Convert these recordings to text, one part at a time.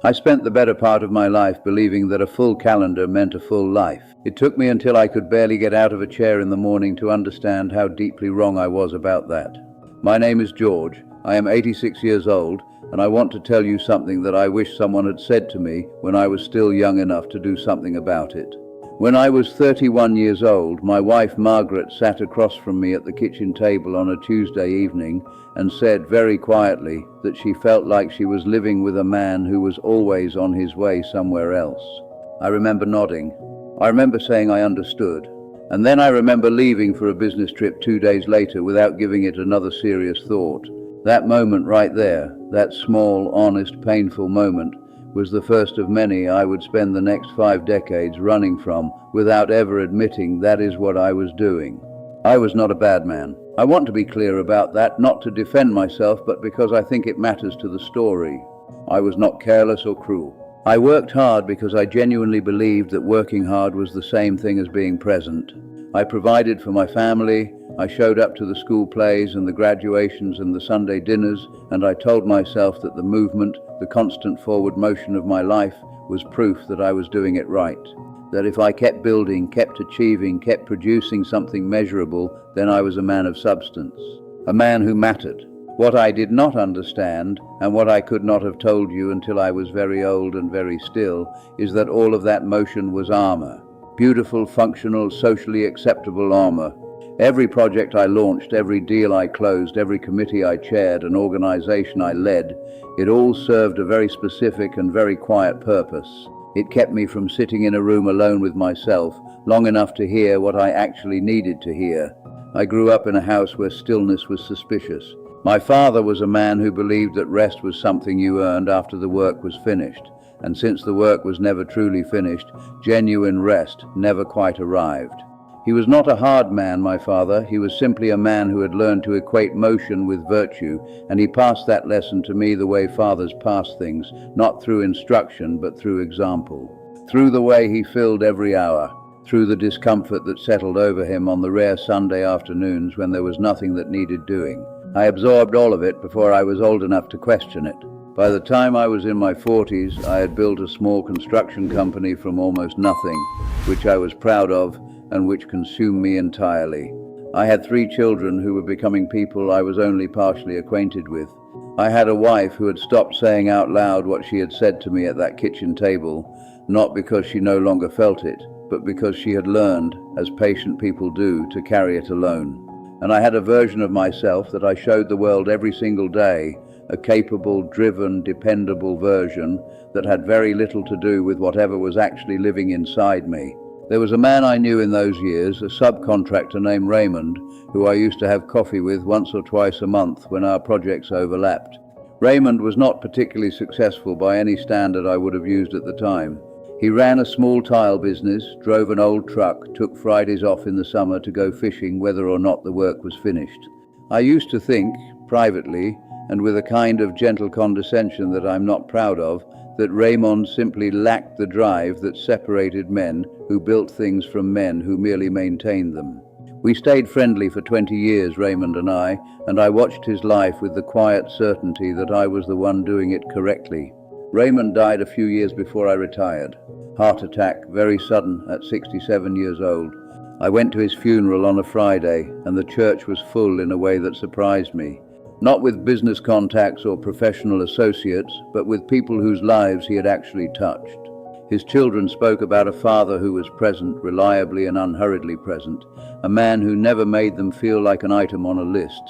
I spent the better part of my life believing that a full calendar meant a full life. It took me until I could barely get out of a chair in the morning to understand how deeply wrong I was about that. My name is George. I am 86 years old, and I want to tell you something that I wish someone had said to me when I was still young enough to do something about it. When I was 31 years old, my wife Margaret sat across from me at the kitchen table on a Tuesday evening and said very quietly that she felt like she was living with a man who was always on his way somewhere else. I remember nodding. I remember saying I understood. And then I remember leaving for a business trip 2 days later without giving it another serious thought. That moment right there, that small, honest, painful moment, was the first of many I would spend the next 5 decades running from without ever admitting that is what I was doing. I was not a bad man. I want to be clear about that, not to defend myself, but because I think it matters to the story. I was not careless or cruel. I worked hard because I genuinely believed that working hard was the same thing as being present. I provided for my family. I showed up to the school plays and the graduations and the Sunday dinners, and I told myself that the movement, the constant forward motion of my life, was proof that I was doing it right. That if I kept building, kept achieving, kept producing something measurable, then I was a man of substance, a man who mattered. What I did not understand, and what I could not have told you until I was very old and very still, is that all of that motion was armor. Beautiful, functional, socially acceptable armor. Every project I launched, every deal I closed, every committee I chaired, an organization I led, it all served a very specific and very quiet purpose. It kept me from sitting in a room alone with myself long enough to hear what I actually needed to hear. I grew up in a house where stillness was suspicious. My father was a man who believed that rest was something you earned after the work was finished. And since the work was never truly finished, genuine rest never quite arrived. He was not a hard man, my father. He was simply a man who had learned to equate motion with virtue, and he passed that lesson to me the way fathers pass things, not through instruction, but through example. Through the way he filled every hour, through the discomfort that settled over him on the rare Sunday afternoons when there was nothing that needed doing. I absorbed all of it before I was old enough to question it. By the time I was in my 40s, I had built a small construction company from almost nothing, which I was proud of and which consumed me entirely. I had 3 children who were becoming people I was only partially acquainted with. I had a wife who had stopped saying out loud what she had said to me at that kitchen table, not because she no longer felt it, but because she had learned, as patient people do, to carry it alone. And I had a version of myself that I showed the world every single day, a capable, driven, dependable version that had very little to do with whatever was actually living inside me. There was a man I knew in those years, a subcontractor named Raymond, who I used to have coffee with once or twice a month when our projects overlapped. Raymond was not particularly successful by any standard I would have used at the time. He ran a small tile business, drove an old truck, took Fridays off in the summer to go fishing whether or not the work was finished. I used to think, privately, and with a kind of gentle condescension that I'm not proud of, that Raymond simply lacked the drive that separated men who built things from men who merely maintained them. We stayed friendly for 20 years, Raymond and I watched his life with the quiet certainty that I was the one doing it correctly. Raymond died a few years before I retired. Heart attack, very sudden, at 67 years old. I went to his funeral on a Friday, and the church was full in a way that surprised me. Not with business contacts or professional associates, but with people whose lives he had actually touched. His children spoke about a father who was present, reliably and unhurriedly present, a man who never made them feel like an item on a list.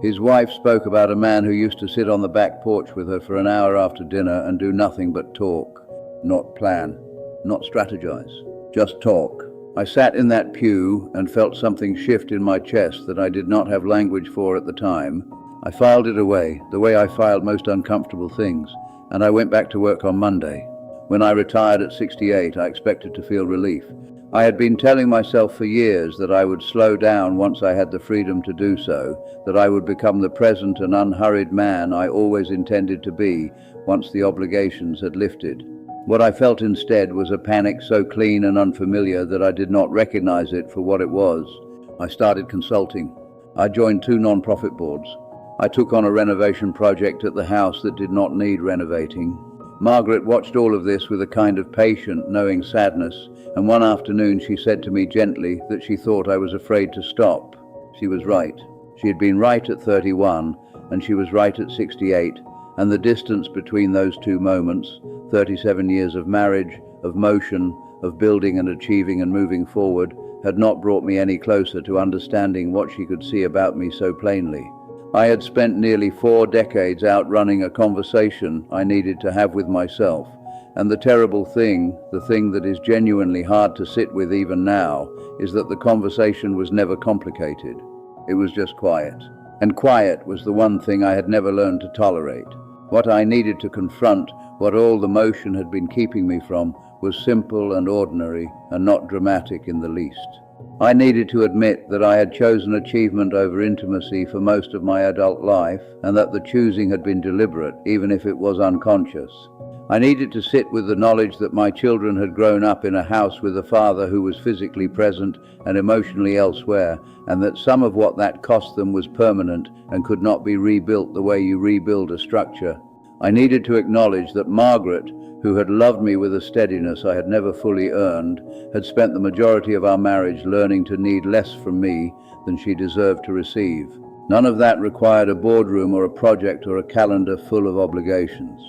His wife spoke about a man who used to sit on the back porch with her for an hour after dinner and do nothing but talk, not plan, not strategize, just talk. I sat in that pew and felt something shift in my chest that I did not have language for at the time. I filed it away, the way I filed most uncomfortable things, and I went back to work on Monday. When I retired at 68, I expected to feel relief. I had been telling myself for years that I would slow down once I had the freedom to do so, that I would become the present and unhurried man I always intended to be once the obligations had lifted. What I felt instead was a panic so clean and unfamiliar that I did not recognize it for what it was. I started consulting. I joined 2 non-profit boards. I took on a renovation project at the house that did not need renovating. Margaret watched all of this with a kind of patient, knowing sadness, and one afternoon she said to me gently that she thought I was afraid to stop. She was right. She had been right at 31, and she was right at 68, and the distance between those two moments, 37 years of marriage, of motion, of building and achieving and moving forward, had not brought me any closer to understanding what she could see about me so plainly. I had spent nearly 4 decades outrunning a conversation I needed to have with myself, and the terrible thing, the thing that is genuinely hard to sit with even now, is that the conversation was never complicated. It was just quiet. And quiet was the one thing I had never learned to tolerate. What I needed to confront, what all the motion had been keeping me from, was simple and ordinary and not dramatic in the least. I needed to admit that I had chosen achievement over intimacy for most of my adult life, and that the choosing had been deliberate, even if it was unconscious. I needed to sit with the knowledge that my children had grown up in a house with a father who was physically present and emotionally elsewhere, and that some of what that cost them was permanent and could not be rebuilt the way you rebuild a structure. I needed to acknowledge that Margaret, who had loved me with a steadiness I had never fully earned, had spent the majority of our marriage learning to need less from me than she deserved to receive. None of that required a boardroom or a project or a calendar full of obligations.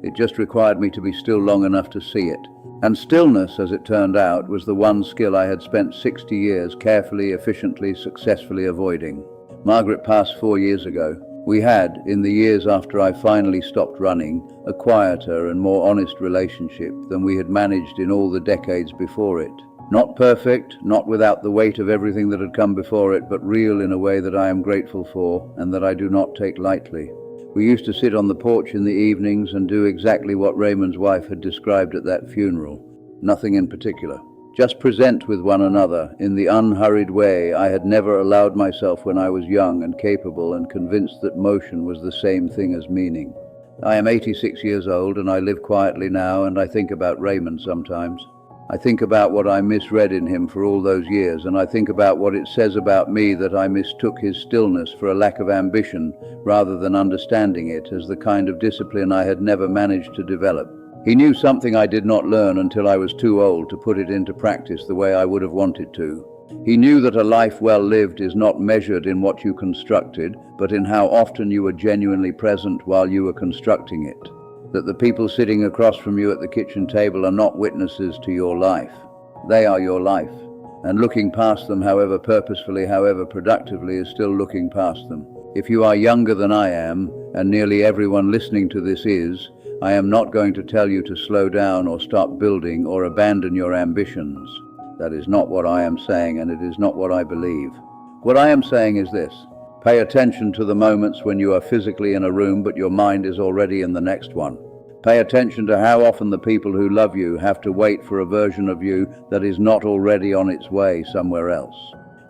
It just required me to be still long enough to see it. And stillness, as it turned out, was the one skill I had spent 60 years carefully, efficiently, successfully avoiding. Margaret passed 4 years ago. We had, in the years after I finally stopped running, a quieter and more honest relationship than we had managed in all the decades before it. Not perfect, not without the weight of everything that had come before it, but real in a way that I am grateful for and that I do not take lightly. We used to sit on the porch in the evenings and do exactly what Raymond's wife had described at that funeral. Nothing in particular. Just present with one another in the unhurried way I had never allowed myself when I was young and capable and convinced that motion was the same thing as meaning. I am 86 years old and I live quietly now, and I think about Raymond sometimes. I think about what I misread in him for all those years, and I think about what it says about me that I mistook his stillness for a lack of ambition rather than understanding it as the kind of discipline I had never managed to develop. He knew something I did not learn until I was too old to put it into practice the way I would have wanted to. He knew that a life well lived is not measured in what you constructed, but in how often you were genuinely present while you were constructing it. That the people sitting across from you at the kitchen table are not witnesses to your life. They are your life, and looking past them, however purposefully, however productively, is still looking past them. If you are younger than I am, and nearly everyone listening to this is, I am not going to tell you to slow down or stop building or abandon your ambitions. That is not what I am saying, and it is not what I believe. What I am saying is this: pay attention to the moments when you are physically in a room but your mind is already in the next one. Pay attention to how often the people who love you have to wait for a version of you that is not already on its way somewhere else.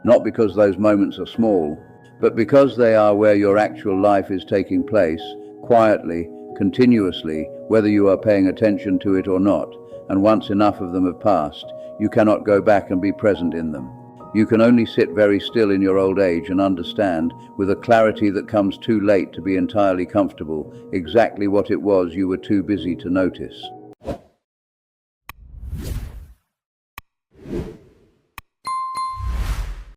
Not because those moments are small, but because they are where your actual life is taking place, quietly, continuously, whether you are paying attention to it or not, and once enough of them have passed, you cannot go back and be present in them. You can only sit very still in your old age and understand, with a clarity that comes too late to be entirely comfortable, exactly what it was you were too busy to notice.